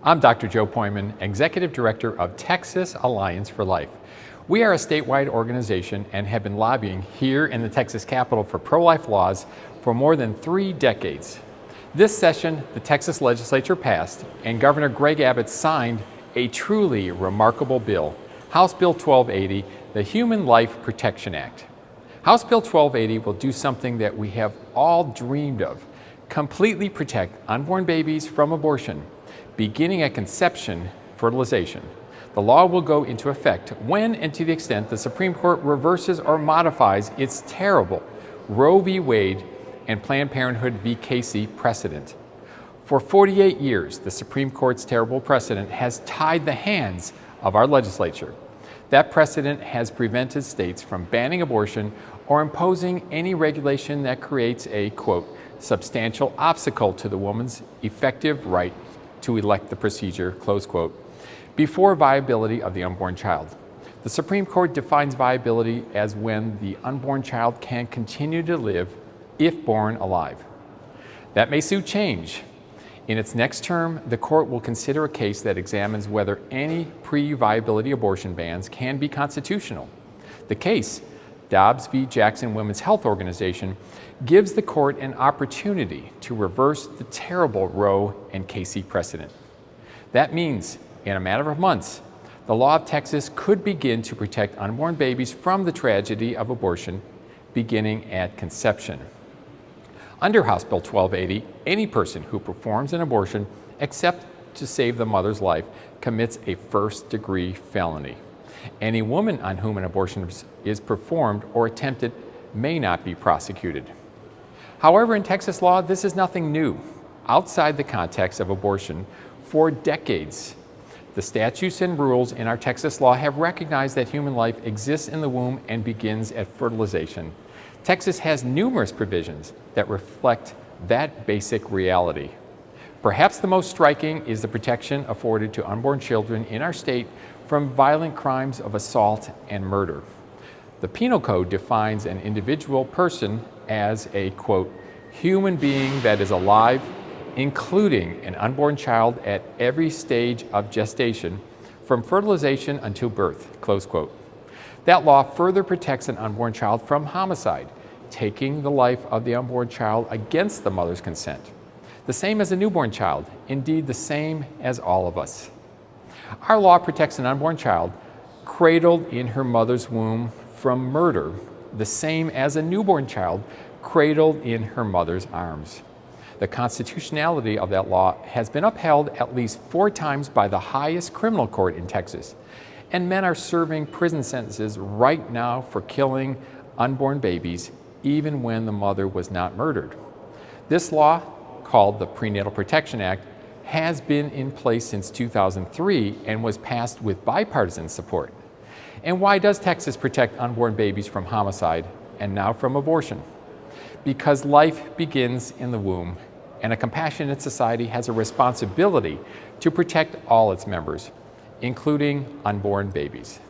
I'm Dr. Joe Pojman, Executive Director of Texas Alliance for Life. We are a statewide organization and have been lobbying here in the Texas Capitol for pro-life laws for more than 3 decades. This session, the Texas legislature passed and Governor Greg Abbott signed a truly remarkable bill, House Bill 1280, the Human Life Protection Act. House Bill 1280 will do something that we have all dreamed of: completely protect unborn babies from abortion, beginning at conception, fertilization. The law will go into effect when and to the extent the Supreme Court reverses or modifies its terrible Roe v. Wade and Planned Parenthood v. Casey precedent. For 48 years, the Supreme Court's terrible precedent has tied the hands of our legislature. That precedent has prevented states from banning abortion or imposing any regulation that creates a, quote, substantial obstacle to the woman's effective right to elect the procedure, close quote, before viability of the unborn child. The Supreme Court defines viability as when the unborn child can continue to live if born alive. That may soon change. In its next term, the court will consider a case that examines whether any pre-viability abortion bans can be constitutional. The case, Dobbs v. Jackson Women's Health Organization, gives the court an opportunity to reverse the terrible Roe and Casey precedent. That means, in a matter of months, the law of Texas could begin to protect unborn babies from the tragedy of abortion, beginning at conception. Under House Bill 1280, any person who performs an abortion except to save the mother's life commits a first-degree felony. Any woman on whom an abortion is performed or attempted may not be prosecuted. However, in Texas law, this is nothing new. Outside the context of abortion, for decades, the statutes and rules in our Texas law have recognized that human life exists in the womb and begins at fertilization. Texas has numerous provisions that reflect that basic reality. Perhaps the most striking is the protection afforded to unborn children in our state from violent crimes of assault and murder. The Penal Code defines an individual person as a, quote, human being that is alive, including an unborn child at every stage of gestation, from fertilization until birth, close quote. That law further protects an unborn child from homicide, taking the life of the unborn child against the mother's consent. The same as a newborn child, indeed the same as all of us. Our law protects an unborn child cradled in her mother's womb from murder, the same as a newborn child cradled in her mother's arms. The constitutionality of that law has been upheld at least 4 times by the highest criminal court in Texas, and men are serving prison sentences right now for killing unborn babies, even when the mother was not murdered. This law, called the Prenatal Protection Act, has been in place since 2003 and was passed with bipartisan support. And why does Texas protect unborn babies from homicide and now from abortion? Because life begins in the womb, and a compassionate society has a responsibility to protect all its members, including unborn babies.